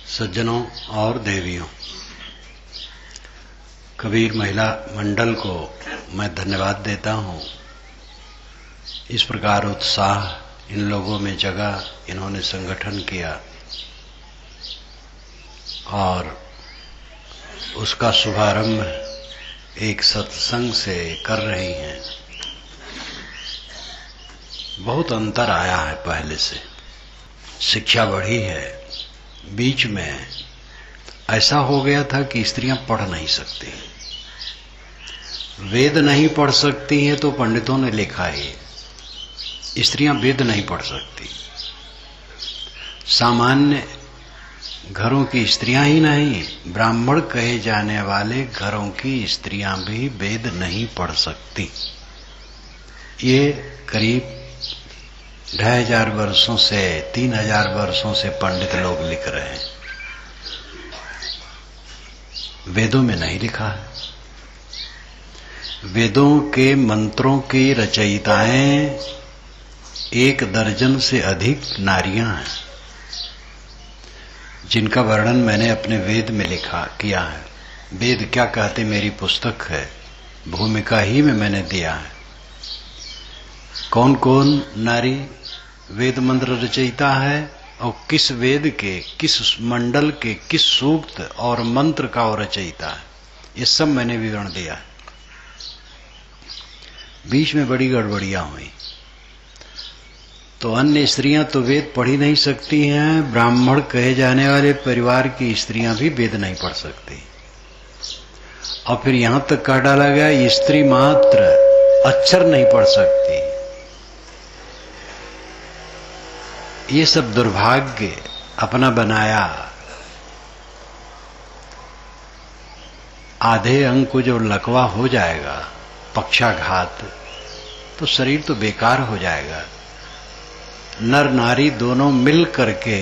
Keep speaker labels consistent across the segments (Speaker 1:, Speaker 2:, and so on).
Speaker 1: सज्जनों और देवियों, कबीर महिला मंडल को मैं धन्यवाद देता हूं। इस प्रकार उत्साह इन लोगों में जगा, इन्होंने संगठन किया और उसका शुभारंभ एक सत्संग से कर रही हैं। बहुत अंतर आया है पहले से, शिक्षा बढ़ी है। बीच में ऐसा हो गया था कि स्त्रियां पढ़ नहीं सकती, वेद नहीं पढ़ सकती हैं, तो पंडितों ने लिखा है स्त्रियां वेद नहीं पढ़ सकती। सामान्य घरों की स्त्रियां ही नहीं, ब्राह्मण कहे जाने वाले घरों की स्त्रियां भी वेद नहीं पढ़ सकती। ये करीब 2500 वर्षों से 3000 वर्षों से पंडित लोग लिख रहे हैं। वेदों में नहीं लिखा है। वेदों के मंत्रों की रचयिताएं 1 दर्जन से अधिक नारियां हैं, जिनका वर्णन मैंने अपने वेद में लिखा किया है। वेद क्या कहते मेरी पुस्तक है, भूमिका ही में मैंने दिया है। कौन कौन नारी वेद मंत्र रचयिता है और किस वेद के, किस मंडल के, किस सूक्त और मंत्र का वो रचयिता है, ये सब मैंने विवरण दिया है। बीच में बड़ी गड़बड़ियां हुई, तो अन्य स्त्रियां तो वेद पढ़ ही नहीं सकती हैं, ब्राह्मण कहे जाने वाले परिवार की स्त्रियां भी वेद नहीं पढ़ सकती। और फिर यहां तक कह डाला गया स्त्री मात्र अक्षर नहीं पढ़ सकती। ये सब दुर्भाग्य अपना बनाया। आधे अंग को जो लकवा हो जाएगा, पक्षाघात, तो शरीर तो बेकार हो जाएगा। नर नारी दोनों मिल करके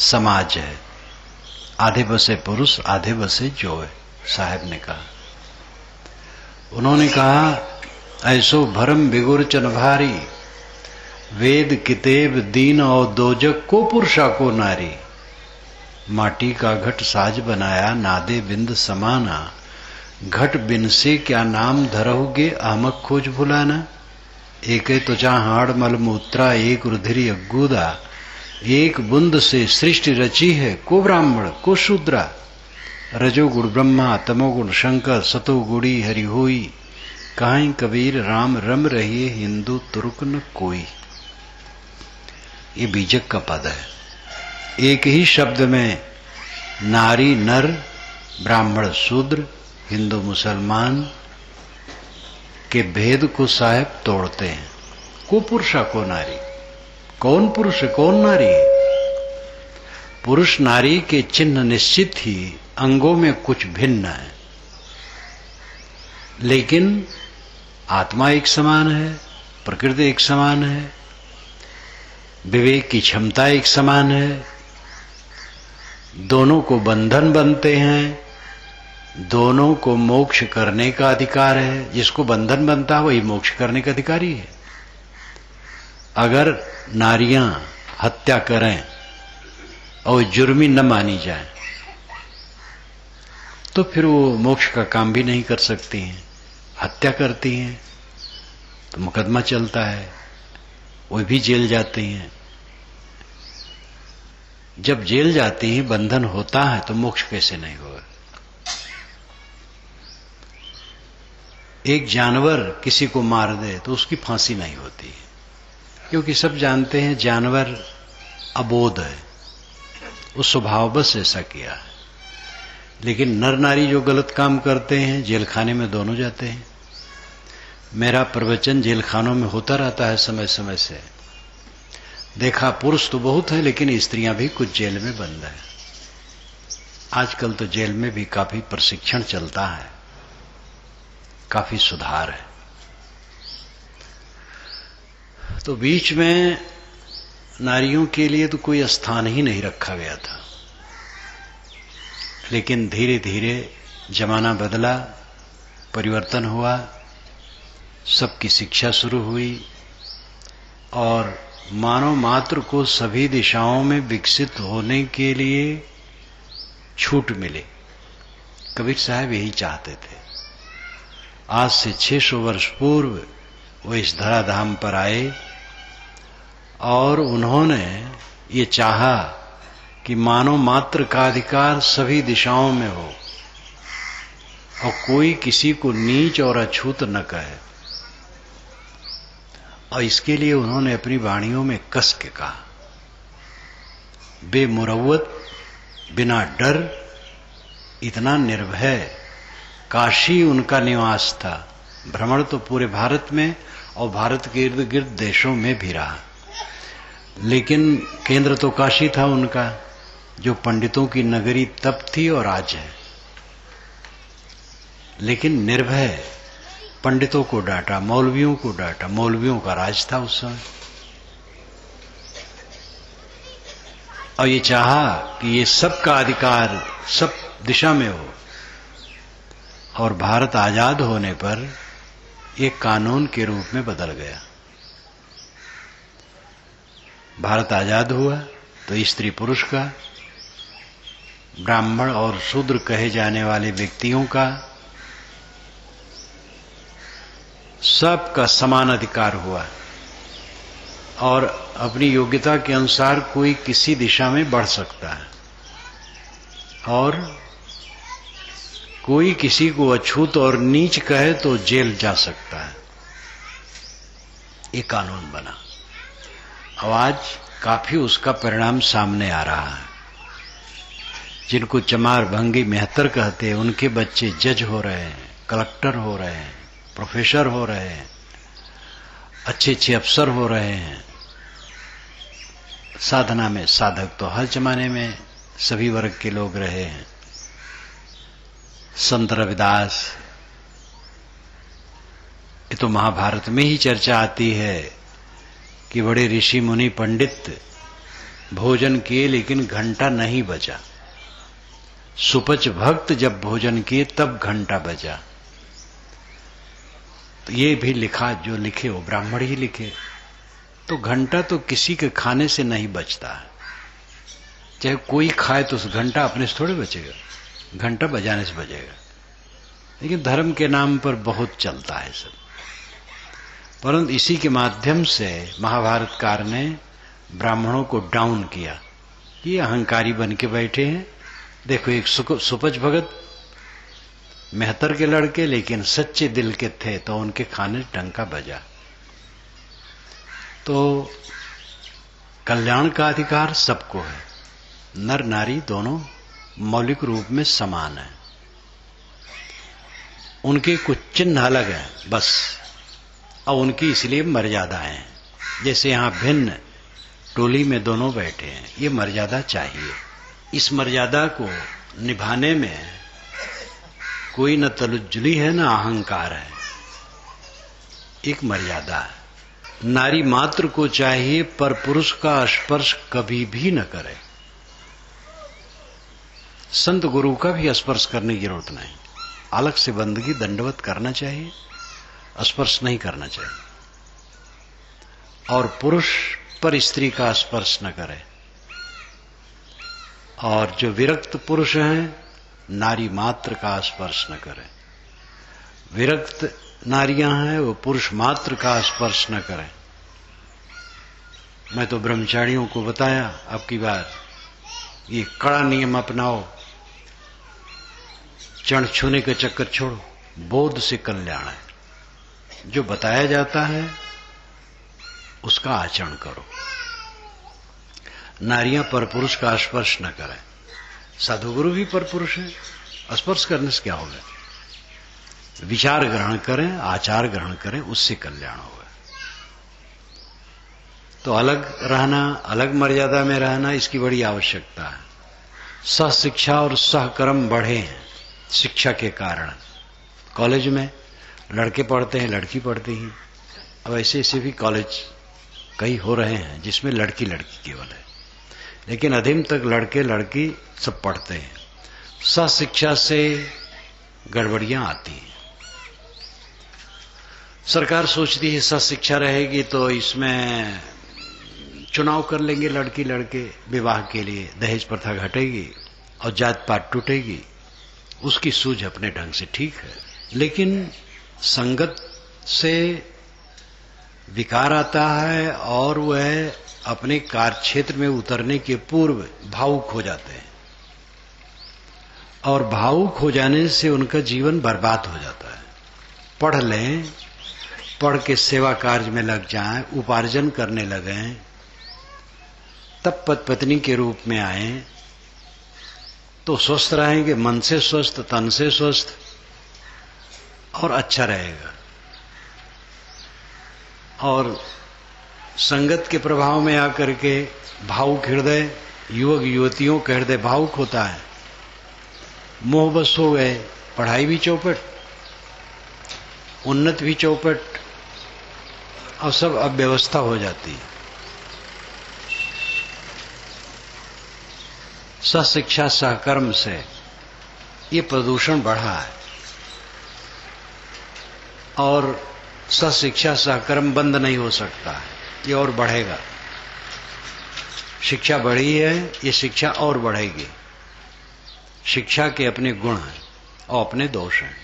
Speaker 1: समाज है। आधे बसे पुरुष, आधे बसे जोए, साहब ने कहा। उन्होंने कहा ऐसो भरम बिगुर चन भारी, वेद कितेब दीन और दोजक को पुरुषा को नारी। माटी का घट साज बनाया, नादे बिंद समाना, घट बिन से क्या नाम धरोगे, आमक खोज भुलाना। एक त्वचा हाड़ मलमूत्रा, एक रुधिरी अग्गूदा, एक बुंद से सृष्टि रची है, को ब्राह्मण को शूद्रा। रजोगुण ब्रह्मा, तमोगुण शंकर, सतोगुणी हरि होई। कहीं कबीर राम रम रहिए, हिंदू तुर्क न कोई। ये बीजक का पद है। एक ही शब्द में नारी नर, ब्राह्मण शूद्र, हिंदू मुसलमान के भेद को साहब तोड़ते हैं। को पुरुषा को नारी, कौन पुरुष है कौन नारी है? पुरुष नारी के चिन्ह निश्चित ही, अंगों में कुछ भिन्न है, लेकिन आत्मा एक समान है, प्रकृति एक समान है, विवेक की क्षमता एक समान है। दोनों को बंधन बनते हैं, दोनों को मोक्ष करने का अधिकार है। जिसको बंधन बनता है वही मोक्ष करने का अधिकारी है। अगर नारियां हत्या करें और जुर्मी न मानी जाए तो फिर वो मोक्ष का काम भी नहीं कर सकती हैं। हत्या करती हैं तो मुकदमा चलता है, वो भी जेल जाती हैं। जब जेल जाती हैं, बंधन होता है, तो मोक्ष कैसे नहीं होगा? एक जानवर किसी को मार दे तो उसकी फांसी नहीं होती, क्योंकि सब जानते हैं जानवर अबोध है, उस स्वभाववश ऐसा किया है। लेकिन नर नारी जो गलत काम करते हैं, जेल खाने में दोनों जाते हैं। मेरा प्रवचन जेल खानों में होता रहता है समय समय से। देखा पुरुष तो बहुत है, लेकिन स्त्रियां भी कुछ जेल में बंद है। आजकल तो जेल में भी काफी प्रशिक्षण चलता है, काफी सुधार है। तो बीच में नारियों के लिए तो कोई स्थान ही नहीं रखा गया था, लेकिन धीरे धीरे जमाना बदला, परिवर्तन हुआ, सबकी शिक्षा शुरू हुई और मानव मात्र को सभी दिशाओं में विकसित होने के लिए छूट मिले। कबीर साहब यही चाहते थे। आज से 600 वर्ष पूर्व वो इस धराधाम पर आए और उन्होंने ये चाहा कि मानव मात्र का अधिकार सभी दिशाओं में हो और कोई किसी को नीच और अछूत न कहे। और इसके लिए उन्होंने अपनी वाणियों में कस के कहा, बेमुरव्वत, बिना डर, इतना निर्भय। काशी उनका निवास था। भ्रमण तो पूरे भारत में और भारत के इर्द गिर्द देशों में भी रहा, लेकिन केंद्र तो काशी था उनका, जो पंडितों की नगरी तब थी और आज है। लेकिन निर्भय, पंडितों को डांटा, मौलवियों को डांटा। मौलवियों का राज था उस समय। और ये चाहा कि ये सबका अधिकार सब दिशा में हो। और भारत आजाद होने पर एक कानून के रूप में बदल गया। भारत आजाद हुआ तो स्त्री पुरुष का, ब्राह्मण और शूद्र कहे जाने वाले व्यक्तियों का, सबका समान अधिकार हुआ। और अपनी योग्यता के अनुसार कोई किसी दिशा में बढ़ सकता है और कोई किसी को अछूत और नीच कहे तो जेल जा सकता है। ये कानून बना। अब आज काफी उसका परिणाम सामने आ रहा है। जिनको चमार भंगी मेहतर कहते हैं, उनके बच्चे जज हो रहे हैं, कलेक्टर हो रहे हैं, प्रोफेसर हो रहे हैं, अच्छे अच्छे अफसर हो रहे हैं। साधना में साधक तो हर जमाने में सभी वर्ग के लोग रहे हैं। संत रविदास, ये तो महाभारत में ही चर्चा आती है कि बड़े ऋषि मुनि पंडित भोजन किए लेकिन घंटा नहीं बजा। सुपच भक्त जब भोजन किए तब घंटा बजा। तो ये भी लिखा, जो लिखे वो ब्राह्मण ही लिखे। तो घंटा तो किसी के खाने से नहीं बचता है। चाहे कोई खाए तो उस घंटा अपने से थोड़े बचेगा, घंटा बजाने से बजेगा। लेकिन धर्म के नाम पर बहुत चलता है सब। परंतु इसी के माध्यम से महाभारतकार ने ब्राह्मणों को डाउन किया। ये अहंकारी बन के बैठे हैं। देखो, एक सुपच भगत मेहतर के लड़के लेकिन सच्चे दिल के थे, तो उनके खाने डंका बजा। तो कल्याण का अधिकार सबको है। नर नारी दोनों मौलिक रूप में समान है। उनके कुछ चिन्ह अलग है बस, और उनकी इसलिए मर्यादाएं हैं। जैसे यहां भिन्न टोली में दोनों बैठे हैं, ये मर्यादा चाहिए। इस मर्यादा को निभाने में कोई न तलुज्जुली है न अहंकार है, एक मर्यादा है। नारी मात्र को चाहिए पर पुरुष का स्पर्श कभी भी न करे। संत गुरु का भी स्पर्श करने की जरूरत नहीं। अलग से बंदगी दंडवत करना चाहिए, स्पर्श नहीं करना चाहिए। और पुरुष पर स्त्री का स्पर्श न करे। और जो विरक्त पुरुष हैं, नारी मात्र का स्पर्श न करे। विरक्त नारियां हैं, वो पुरुष मात्र का स्पर्श न करें। मैं तो ब्रह्मचारियों को बताया, अब की बार ये कड़ा नियम अपनाओ, चढ़ छूने का चक्कर छोड़ो, बोध से कल्याण है। जो बताया जाता है उसका आचरण करो। नारियां पर पुरुष का स्पर्श न करें। साधु गुरु भी पर पुरुष है, स्पर्श करने से क्या होगा? विचार ग्रहण करें, आचार ग्रहण करें, उससे कल्याण होगा। तो अलग रहना, अलग मर्यादा में रहना, इसकी बड़ी आवश्यकता है। सहशिक्षा और सहकर्म बढ़े हैं शिक्षा के कारण। कॉलेज में लड़के पढ़ते हैं, लड़की पढ़ती हैं। अब ऐसे ऐसे भी कॉलेज कई हो रहे हैं जिसमें लड़की लड़की केवल है, लेकिन अधिम तक लड़के लड़की सब पढ़ते हैं। सहशिक्षा से गड़बड़ियां आती हैं। सरकार सोचती है सहशिक्षा रहेगी तो इसमें चुनाव कर लेंगे लड़की लड़के विवाह के लिए, दहेज प्रथा घटेगी और जात पात टूटेगी। उसकी सूझ अपने ढंग से ठीक है, लेकिन संगत से विकार आता है और वह अपने कार्य क्षेत्र में उतरने के पूर्व भावुक हो जाते हैं, और भावुक हो जाने से उनका जीवन बर्बाद हो जाता है। पढ़ लें, पढ़ के सेवा कार्य में लग जाएं, उपार्जन करने लगें, तब पत्नी के रूप में आए तो स्वस्थ रहेंगे, मन से स्वस्थ, तन से स्वस्थ, और अच्छा रहेगा। और संगत के प्रभाव में आकर के भावुक हृदय, युवक युवतियों का हृदय भावुक होता है, मोहबस हो गए, पढ़ाई भी चौपट, उन्नत भी चौपट, और सब अव्यवस्था हो जाती है। सशिक्षा सहकर्म से ये प्रदूषण बढ़ा है, और सशिक्षा सहकर्म बंद नहीं हो सकता है, ये और बढ़ेगा। शिक्षा बढ़ी है, ये शिक्षा और बढ़ेगी। शिक्षा के अपने गुण हैं और अपने दोष हैं।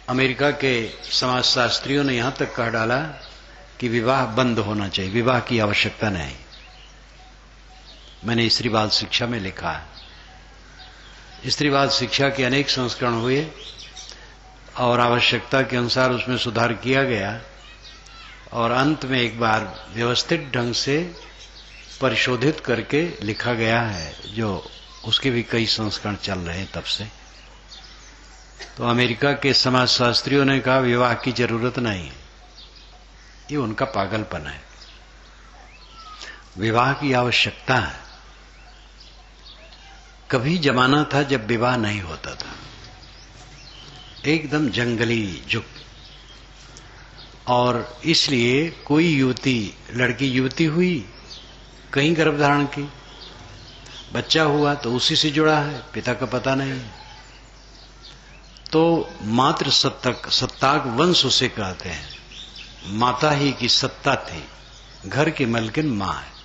Speaker 1: अमेरिका के समाजशास्त्रियों ने यहां तक कह डाला कि विवाह बंद होना चाहिए, विवाह की आवश्यकता नहीं। मैंने स्त्रीवाद शिक्षा में लिखा है। स्त्रीवाद शिक्षा के अनेक संस्करण हुए और आवश्यकता के अनुसार उसमें सुधार किया गया, और अंत में एक बार व्यवस्थित ढंग से परिशोधित करके लिखा गया है, जो उसके भी कई संस्करण चल रहे हैं तब से। तो अमेरिका के समाजशास्त्रियों ने कहा विवाह की जरूरत नहीं है, ये उनका पागलपन है। विवाह की आवश्यकता है। कभी जमाना था जब विवाह नहीं होता था, एकदम जंगली जुग, और इसलिए कोई युवती, लड़की युवती हुई, कहीं गर्भधारण की, बच्चा हुआ तो उसी से जुड़ा है, पिता का पता नहीं। तो मात्र सत्ताक वंश उसे कहते हैं। माता ही की सत्ता थी, घर की मलकिन मां है।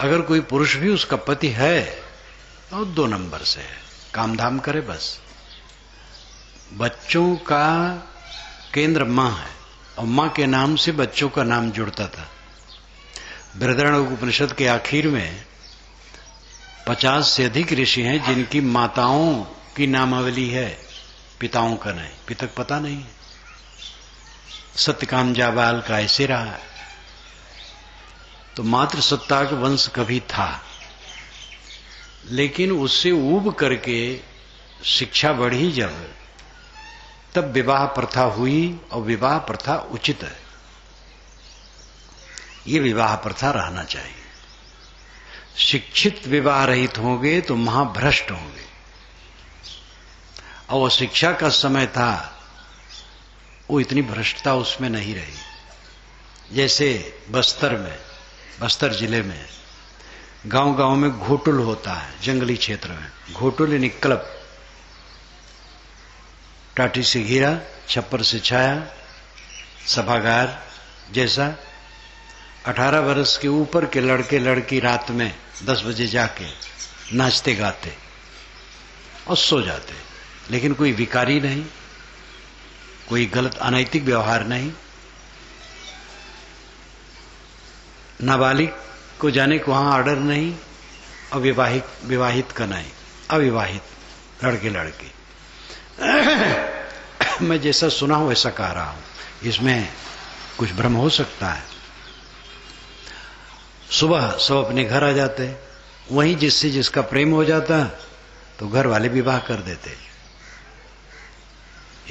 Speaker 1: अगर कोई पुरुष भी उसका पति है तो 2 नंबर से है, काम धाम करे बस। बच्चों का केंद्र मां है, और मां के नाम से बच्चों का नाम जुड़ता था। बृहदारण्यक उपनिषद के आखिर में 50 से अधिक ऋषि हैं जिनकी माताओं की नामावली है, पिताओं का नहीं, पिता का पता नहीं है। सत्यकाम जाबाल का ऐसे रहा है। तो मात्र सत्ताक वंश कभी था, लेकिन उससे ऊब करके शिक्षा बढ़ी जब, तब विवाह प्रथा हुई, और विवाह प्रथा उचित है। ये विवाह प्रथा रहना चाहिए। शिक्षित विवाह रहित होंगे तो महाभ्रष्ट होंगे। और वो शिक्षा का समय था, वो इतनी भ्रष्टता उसमें नहीं रही। जैसे बस्तर जिले में गांव-गांव में घोटुल होता है, जंगली क्षेत्र में घोटुल यानी क्लब, टाटी से घिरा, छप्पर से छाया, सभागार जैसा। 18 वर्ष के ऊपर के लड़के लड़की रात में 10 बजे जाके नाचते गाते और सो जाते, लेकिन कोई विकारी नहीं, कोई गलत अनैतिक व्यवहार नहीं। नाबालिग को जाने को वहां ऑर्डर नहीं, और विवाहित का नहीं, अविवाहित लड़के लड़की। मैं जैसा सुना हूं वैसा कह रहा हूं, इसमें कुछ भ्रम हो सकता है। सुबह सब अपने घर आ जाते, वहीं जिससे जिसका प्रेम हो जाता तो घर वाले विवाह कर देते।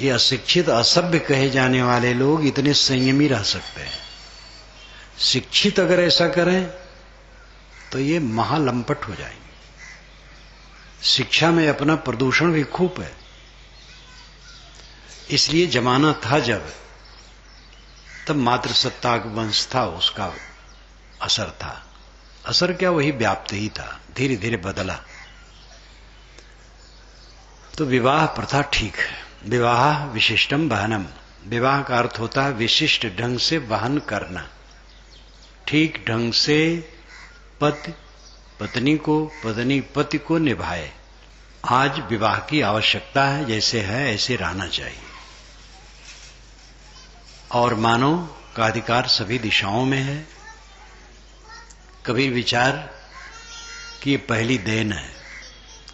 Speaker 1: ये अशिक्षित असभ्य कहे जाने वाले लोग इतने संयमी रह सकते हैं। शिक्षित अगर ऐसा करें तो ये महालंपट हो जाएंगे। शिक्षा में अपना प्रदूषण भी खूब है। इसलिए जमाना था जब, तब मात्र सत्ताक वंश था, उसका असर था। असर क्या, वही व्याप्त ही था, धीरे धीरे बदला। तो विवाह प्रथा ठीक है। विवाह विशिष्टम वहनम, विवाह का अर्थ होता है विशिष्ट ढंग से वहन करना, ठीक ढंग से पति पत्नी को, पत्नी पति को निभाए। आज विवाह की आवश्यकता है, जैसे है ऐसे रहना चाहिए। और मानव का अधिकार सभी दिशाओं में है। कबीर विचार कि ये पहली देन है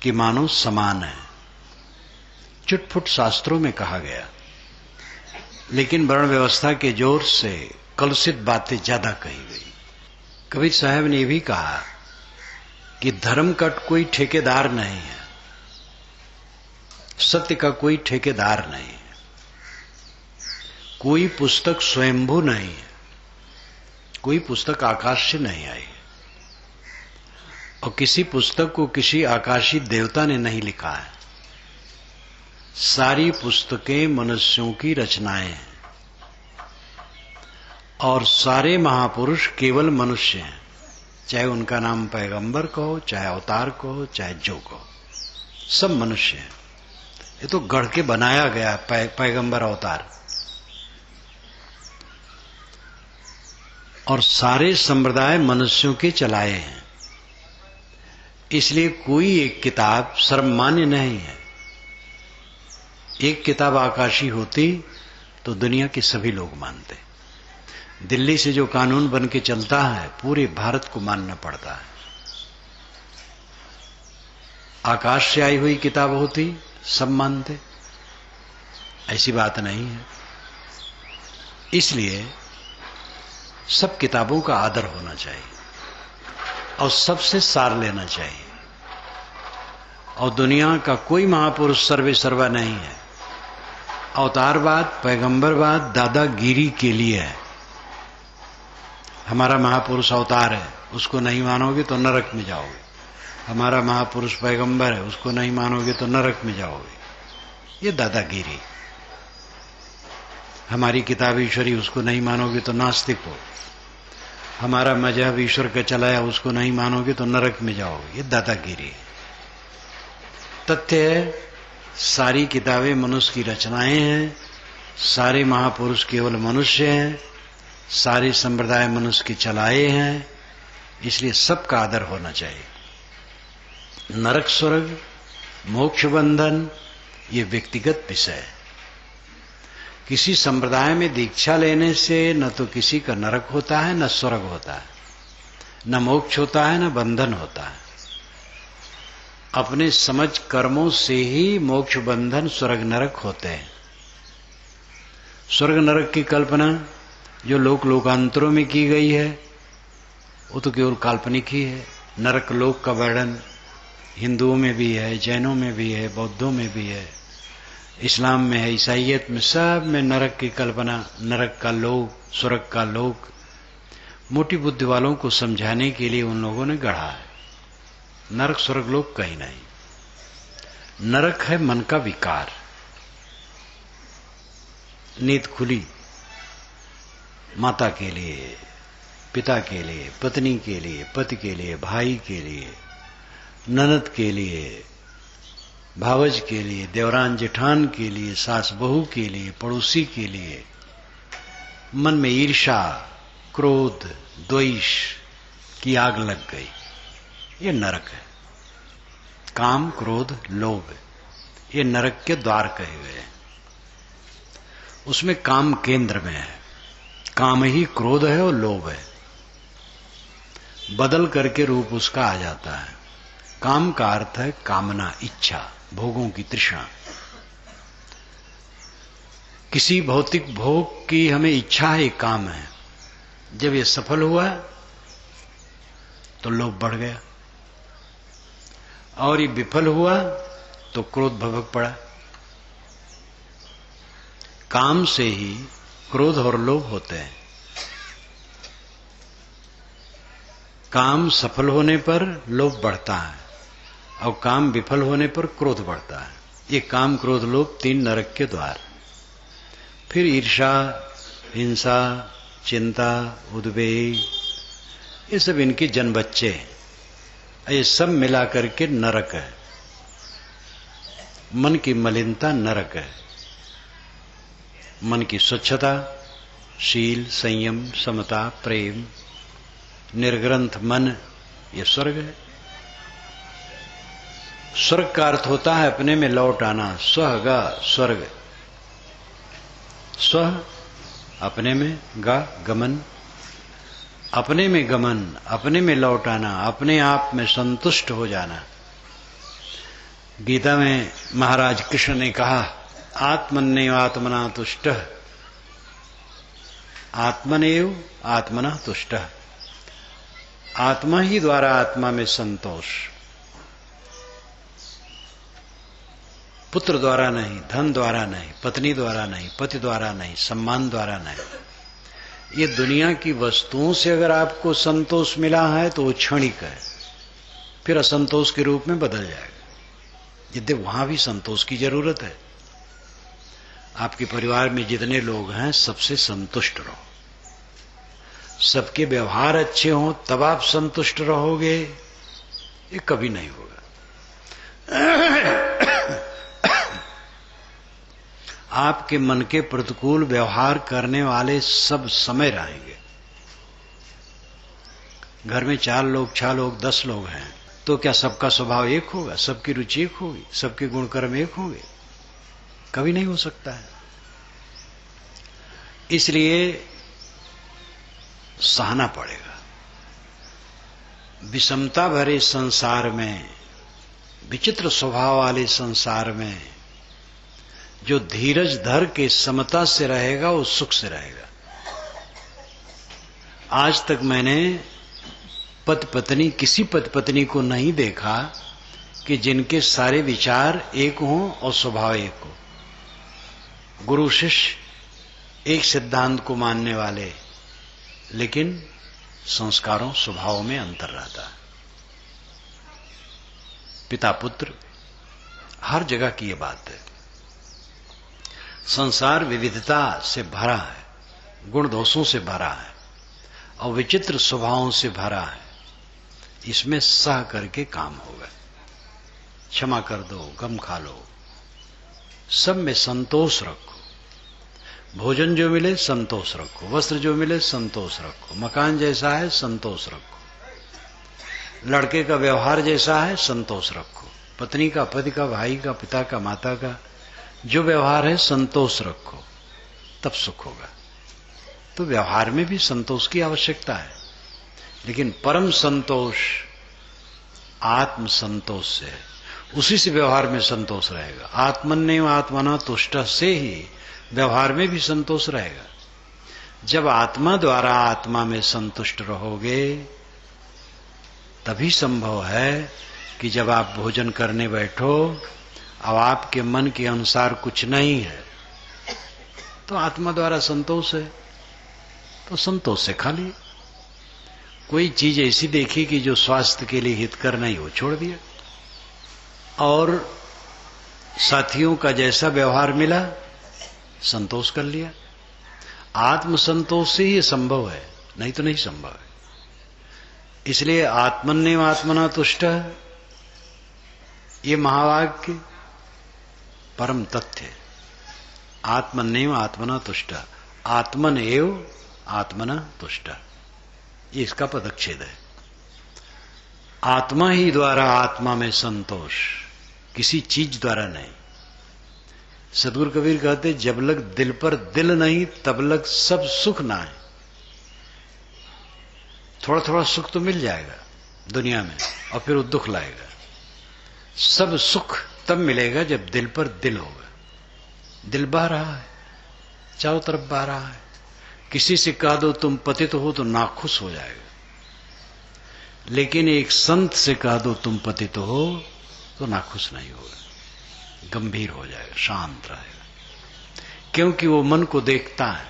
Speaker 1: कि मानव समान है। चुटपुट शास्त्रों में कहा गया, लेकिन वर्ण व्यवस्था के जोर से कलुषित बातें ज्यादा कही गई। कबीर साहब ने भी कहा कि धर्म का कोई ठेकेदार नहीं है, सत्य का कोई ठेकेदार नहीं है, कोई पुस्तक स्वयंभू नहीं है, कोई पुस्तक आकाश से नहीं आई है, और किसी पुस्तक को किसी आकाशी देवता ने नहीं लिखा है। सारी पुस्तकें मनुष्यों की रचनाएं हैं, और सारे महापुरुष केवल मनुष्य हैं, चाहे उनका नाम पैगंबर कहो, चाहे अवतार कहो, चाहे जो कहो, सब मनुष्य हैं। ये तो गढ़ के बनाया गया पैगंबर अवतार। और सारे संप्रदाय मनुष्यों के चलाए हैं, इसलिए कोई एक किताब सर्वमान्य नहीं है। एक किताब आकाशी होती तो दुनिया के सभी लोग मानते। दिल्ली से जो कानून बन के चलता है पूरे भारत को मानना पड़ता है। आकाश से आई हुई किताब होती सब मानते, ऐसी बात नहीं है। इसलिए सब किताबों का आदर होना चाहिए और सबसे सार लेना चाहिए। और दुनिया का कोई महापुरुष सर्वे सर्वा नहीं है। अवतारवाद, पैगंबरवाद दादागिरी के लिए है। हमारा महापुरुष अवतार है, उसको नहीं मानोगे तो नरक में जाओगे। हमारा महापुरुष पैगंबर है, उसको नहीं मानोगे तो नरक में जाओगे। ये दादागिरी। हमारी किताब ईश्वरी, उसको नहीं मानोगे तो नास्तिक हो। हमारा मजहब ईश्वर का चलाया, उसको नहीं मानोगे तो नरक में जाओगे। ये दादागिरी। तथ्य है, सारी किताबें मनुष्य की रचनाएं हैं, सारे महापुरुष केवल मनुष्य हैं, सारे संप्रदाय मनुष्य के चलाए हैं, इसलिए सबका आदर होना चाहिए। नरक स्वर्ग, मोक्ष बंधन, ये व्यक्तिगत विषय है। किसी संप्रदाय में दीक्षा लेने से न तो किसी का नरक होता है, न स्वर्ग होता है, न मोक्ष होता है, न बंधन होता है। अपने समझ कर्मों से ही मोक्ष बंधन स्वर्ग नरक होते हैं। स्वर्ग नरक की कल्पना जो लोकांतरों में की गई है वो तो केवल काल्पनिक ही है। नरक लोक का वर्णन हिंदुओं में भी है, जैनों में भी है, बौद्धों में भी है, इस्लाम में है, ईसाइयत में, सब में नरक की कल्पना, नरक का लोक, स्वर्ग का लोक मोटी बुद्धि वालों को समझाने के लिए उन लोगों ने गढ़ा है। नरक स्वर्ग लोक कहीं नहीं। नरक है मन का विकार। नींद खुली माता के लिए, पिता के लिए, पत्नी के लिए, पति के लिए, भाई के लिए, ननद के लिए, भावज के लिए, देवरान जेठान के लिए, सास बहू के लिए, पड़ोसी के लिए। मन में ईर्ष्या, क्रोध, द्वेष की आग लग गई। ये नरक है। काम, क्रोध, लोभ, ये नरक के द्वार कहे गए हैं। उसमें काम केंद्र में है। काम ही क्रोध है और लोभ है। बदल करके रूप उसका आ जाता है। काम का अर्थ है कामना, इच्छा, भोगों की तृष्णा। किसी भौतिक भोग की हमें इच्छा है, काम है। जब ये सफल हुआ तो लोभ बढ़ गया, और ये विफल हुआ तो क्रोध भभक पड़ा। काम से ही क्रोध और लोभ होते हैं। काम सफल होने पर लोभ बढ़ता है और काम विफल होने पर क्रोध बढ़ता है। ये काम, क्रोध, लोभ तीन नरक के द्वार। फिर ईर्ष्या, हिंसा, चिंता, उद्वेग, ये सब इनके जन्म बच्चे हैं। ये सब मिला करके नरक है। मन की मलिनता नरक है। मन की स्वच्छता, शील, संयम, समता, प्रेम, निर्ग्रंथ मन, ये स्वर्ग है। स्वर्ग का अर्थ होता है अपने में लौट आना। स्व गा स्वर्ग, स्व अपने में, गा गमन, अपने में गमन, अपने में लौट आना, अपने आप में संतुष्ट हो जाना। गीता में महाराज कृष्ण ने कहा, आत्मन्नेव आत्मना तुष्टः, आत्मनेव आत्मना तुष्टः। आत्मा ही द्वारा आत्मा में संतोष, पुत्र द्वारा नहीं, धन द्वारा नहीं, पत्नी द्वारा नहीं, पति द्वारा नहीं, सम्मान द्वारा नहीं। ये दुनिया की वस्तुओं से अगर आपको संतोष मिला है तो वो क्षणिक है, फिर असंतोष के रूप में बदल जाएगा। यद्यपि वहां भी संतोष की जरूरत है। आपके परिवार में जितने लोग हैं सबसे संतुष्ट रहो, सबके व्यवहार अच्छे हों तब आप संतुष्ट रहोगे, ये कभी नहीं होगा। आपके मन के प्रतिकूल व्यवहार करने वाले सब समय रहेंगे। घर में 4 लोग, 6 लोग, 10 लोग हैं तो क्या सबका स्वभाव एक होगा? सबकी रुचि एक होगी? सबके गुण कर्म एक होंगे? कभी नहीं हो सकता है। इसलिए सहना पड़ेगा। विषमता भरे संसार में, विचित्र स्वभाव वाले संसार में जो धीरज धर के समता से रहेगा वो सुख से रहेगा। आज तक मैंने पति पत्नी, किसी पति पत्नी को नहीं देखा कि जिनके सारे विचार एक हों और स्वभाव एक हो। गुरु शिष्य एक सिद्धांत को मानने वाले, लेकिन संस्कारों स्वभाव में अंतर रहता है। पिता पुत्र, हर जगह की ये बात है। संसार विविधता से भरा है, गुण दोषों से भरा है और विचित्र स्वभावों से भरा है। इसमें सह करके काम होगा। क्षमा कर दो, गम खा लो, सब में संतोष रखो। भोजन जो मिले संतोष रखो, वस्त्र जो मिले संतोष रखो, मकान जैसा है संतोष रखो, लड़के का व्यवहार जैसा है संतोष रखो, पत्नी का, पति का, भाई का, पिता का, माता का जो व्यवहार है संतोष रखो, तब सुख होगा। तो व्यवहार में भी संतोष की आवश्यकता है, लेकिन परम संतोष आत्म संतोष से है। उसी से व्यवहार में संतोष रहेगा। आत्मन्नेव आत्मना तुष्टः से ही व्यवहार में भी संतोष रहेगा। जब आत्मा द्वारा आत्मा में संतुष्ट रहोगे तभी संभव है कि जब आप भोजन करने बैठो अब आपके मन के अनुसार कुछ नहीं है तो आत्मा द्वारा संतोष है, तो संतोष से खा लिए। कोई चीज ऐसी देखी कि जो स्वास्थ्य के लिए हितकर नहीं हो, छोड़ दिया। और साथियों का जैसा व्यवहार मिला संतोष कर लिया। आत्म संतोष से ही संभव है, नहीं तो नहीं संभव है। इसलिए आत्मन्नेव आत्मना तुष्टः, ये महावाक्य परम तथ्य। आत्मन्नेव आत्मना तुष्टः, आत्मन एव आत्मना तुष्टः, ये इसका पदच्छेद है। आत्मा ही द्वारा आत्मा में संतोष, किसी चीज द्वारा नहीं। सदगुरु कबीर कहते जब लग दिल पर दिल नहीं तब लग सब सुख ना है। थोड़ा थोड़ा सुख तो मिल जाएगा दुनिया में और फिर वो दुख लाएगा। सब सुख तब मिलेगा जब दिल पर दिल होगा। दिल बह रहा है, चारों तरफ बह रहा है। किसी से कह दो तुम पतित हो तो नाखुश हो जाएगा, लेकिन एक संत से कह दो तुम पतित हो तो नाखुश नहीं होगा, गंभीर हो जाएगा, शांत रहेगा। क्योंकि वो मन को देखता है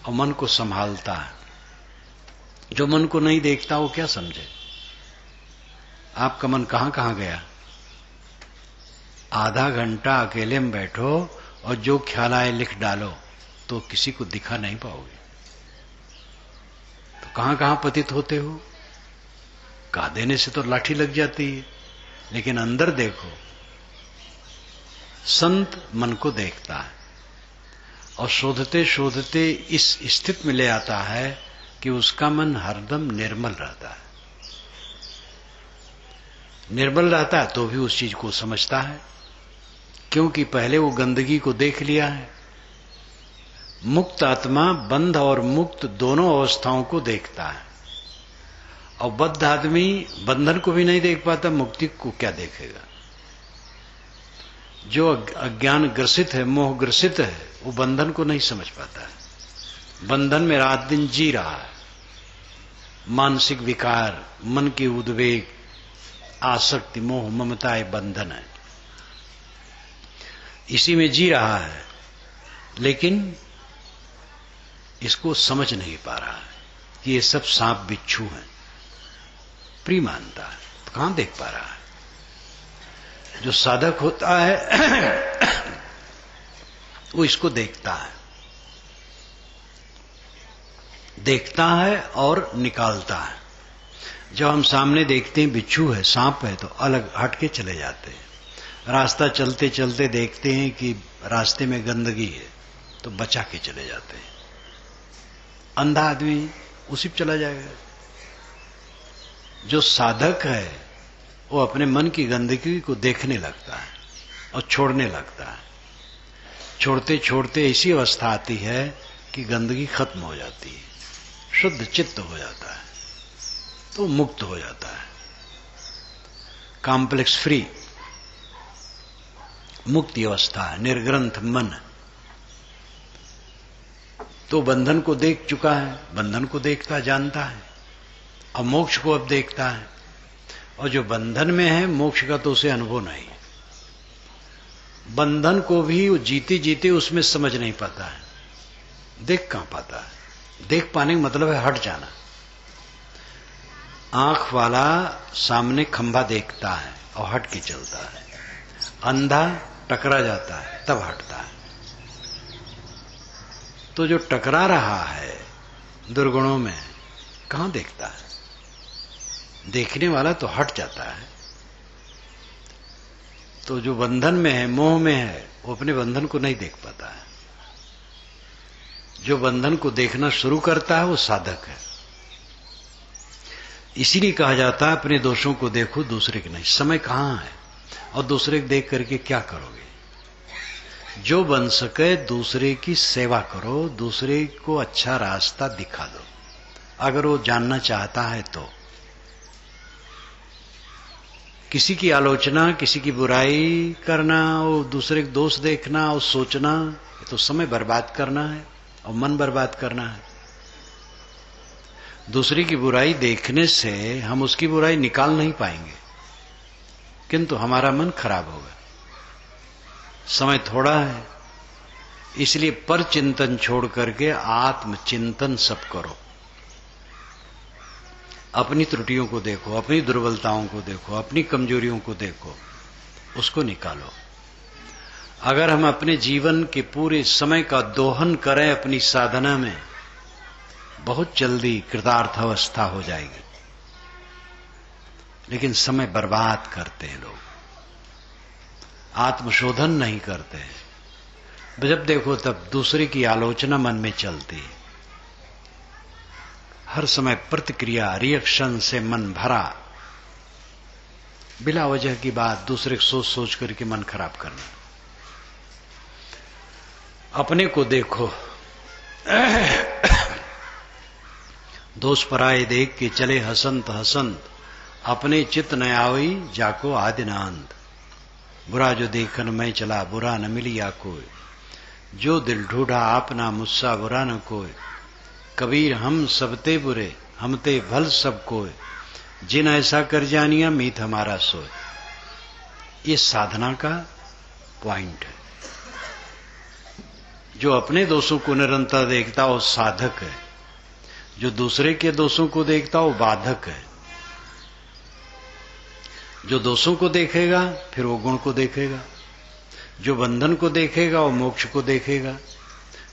Speaker 1: और मन को संभालता है। जो मन को नहीं देखता वो क्या समझे? आपका मन कहां कहां गया? आधा घंटा अकेले में बैठो और जो ख्याल आए लिख डालो तो किसी को दिखा नहीं पाओगे। तो कहां कहां पतित होते हो? कहा देने से तो लाठी लग जाती है, लेकिन अंदर देखो। संत मन को देखता है और शोधते शोधते इस स्थिति में ले आता है कि उसका मन हरदम निर्मल रहता है। निर्मल रहता है तो भी उस चीज को समझता है, क्योंकि पहले वो गंदगी को देख लिया है। मुक्त आत्मा बंध और मुक्त दोनों अवस्थाओं को देखता है, और बद्ध आदमी बंधन को भी नहीं देख पाता, मुक्ति को क्या देखेगा। जो अज्ञान ग्रसित है, मोह ग्रसित है, वो बंधन को नहीं समझ पाता है। बंधन में रात दिन जी रहा है, मानसिक विकार, मन की उद्वेग, आसक्ति, मोह, ममता, ये बंधन है, इसी में जी रहा है, लेकिन इसको समझ नहीं पा रहा है कि ये सब सांप बिच्छू हैं। प्रिय मानता है तो कहां देख पा रहा है। जो साधक होता है वो इसको देखता है, देखता है और निकालता है। जब हम सामने देखते हैं बिच्छू है, सांप है, तो अलग हट के चले जाते हैं। रास्ता चलते चलते देखते हैं कि रास्ते में गंदगी है, तो बचा के चले जाते हैं। अंधा आदमी उसी पे चला जाएगा। जो साधक है वो अपने मन की गंदगी को देखने लगता है और छोड़ने लगता है। छोड़ते छोड़ते ऐसी अवस्था आती है कि गंदगी खत्म हो जाती है, शुद्ध चित्त हो जाता है, तो मुक्त हो जाता है, कॉम्प्लेक्स फ्री, मुक्ति अवस्था है, निर्ग्रंथ मन। तो बंधन को देख चुका है, बंधन को देखता जानता है, अब मोक्ष को अब देखता है। और जो बंधन में है, मोक्ष का तो उसे अनुभव नहीं। बंधन को भी वो जीते जीते उसमें समझ नहीं पाता है, देख कहां पाता है। देख पाने का मतलब है हट जाना। आंख वाला सामने खंभा देखता है और हट के चलता है, अंधा टकरा जाता है तब हटता है। तो जो टकरा रहा है दुर्गुणों में, कहां देखता है। देखने वाला तो हट जाता है। तो जो बंधन में है, मोह में है, वो अपने बंधन को नहीं देख पाता है। जो बंधन को देखना शुरू करता है वो साधक है। इसीलिए कहा जाता है अपने दोषों को देखो, दूसरे के नहीं। समय कहां है और दूसरे को देख करके क्या करोगे। जो बन सके दूसरे की सेवा करो, दूसरे को अच्छा रास्ता दिखा दो, अगर वो जानना चाहता है तो। किसी की आलोचना, किसी की बुराई करना, वो दूसरे के दोष देखना और सोचना, तो समय बर्बाद करना है और मन बर्बाद करना है। दूसरे की बुराई देखने से हम उसकी बुराई निकाल नहीं पाएंगे, किंतु हमारा मन खराब होगा। समय थोड़ा है, इसलिए पर चिंतन छोड़ करके आत्मचिंतन सब करो। अपनी त्रुटियों को देखो, अपनी दुर्बलताओं को देखो, अपनी कमजोरियों को देखो, उसको निकालो। अगर हम अपने जीवन के पूरे समय का दोहन करें अपनी साधना में, बहुत जल्दी कृतार्थ अवस्था हो जाएगी। लेकिन समय बर्बाद करते हैं लोग, आत्मशोधन नहीं करते हैं। जब देखो तब दूसरे की आलोचना मन में चलती है, हर समय प्रतिक्रिया, रिएक्शन से मन भरा, बिना वजह की बात दूसरे को सोच सोच करके मन खराब करना। अपने को देखो, दोष पराये देख के चले हसंत हसंत, अपने चित न आवई जाको आदिनांत। बुरा जो देखन मैं चला, बुरा न मिली या कोई, जो दिल ढूंढा आपना मुस्सा बुरा न कोई। कबीर हम सबते बुरे, हमते भल सब कोय, जिन ऐसा कर जानिया मीत हमारा सोय। ये साधना का पॉइंट है। जो अपने दोषों को निरंतर देखता वो साधक है, जो दूसरे के दोषों को देखता वो बाधक है। जो दोषों को देखेगा फिर वो गुण को देखेगा, जो बंधन को देखेगा वो मोक्ष को देखेगा।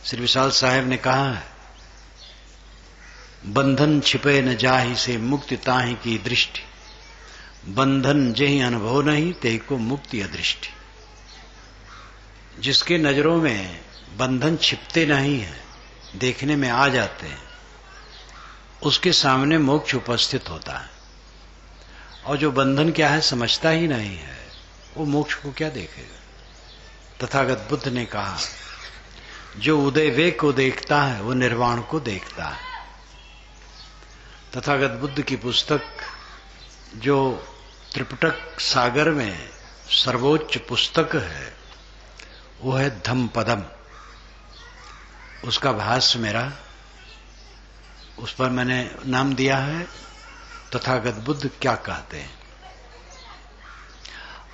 Speaker 1: श्री विशाल साहेब ने कहा है, बंधन छिपे न जाहि से मुक्ति ताहि की दृष्टि, बंधन जेहि अनुभव नहीं ते को मुक्ति अदृष्टि। जिसके नजरों में बंधन छिपते नहीं है, देखने में आ जाते हैं, उसके सामने मोक्ष उपस्थित होता है। और जो बंधन क्या है समझता ही नहीं है, वो मोक्ष को क्या देखेगा। तथागत बुद्ध ने कहा, जो उदय वे को देखता है वो निर्वाण को देखता है। तथागत बुद्ध की पुस्तक जो त्रिपिटक सागर में सर्वोच्च पुस्तक है वो है धम्मपदम। उसका भाष्य मेरा, उस पर मैंने नाम दिया है तथागत बुद्ध क्या कहते हैं।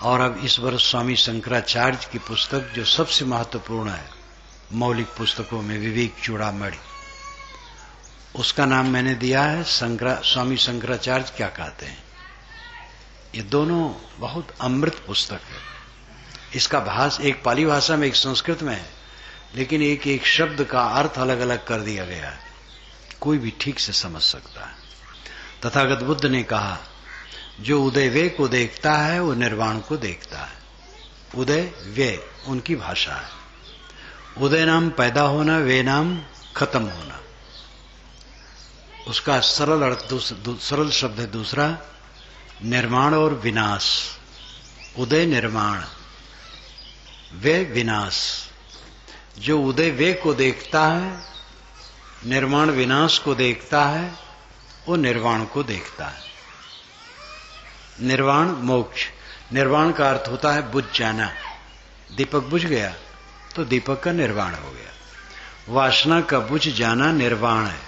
Speaker 1: और अब इस वर्ष स्वामी शंकराचार्य की पुस्तक जो सबसे महत्वपूर्ण है मौलिक पुस्तकों में, विवेक चूड़ामणि, उसका नाम मैंने दिया है स्वामी शंकराचार्य क्या कहते हैं। ये दोनों बहुत अमृत पुस्तक है। इसका भाष्य एक पाली भाषा में एक संस्कृत में है, लेकिन एक एक शब्द का अर्थ अलग अलग कर दिया गया है, कोई भी ठीक से समझ सकता है। तथागत बुद्ध ने कहा, जो उदय वे को देखता है वो निर्वाण को देखता है। उदय वे उनकी भाषा है। उदय नाम पैदा होना, वे नाम खत्म होना। उसका सरल अर्थ सरल शब्द है दूसरा, निर्माण और विनाश। उदय निर्माण, वे विनाश। जो उदय वे को देखता है, निर्माण विनाश को देखता है, वो निर्वाण को देखता है। निर्वाण मोक्ष। निर्वाण का अर्थ होता है बुझ जाना। दीपक बुझ गया तो दीपक का निर्वाण हो गया। वासना का बुझ जाना निर्वाण है।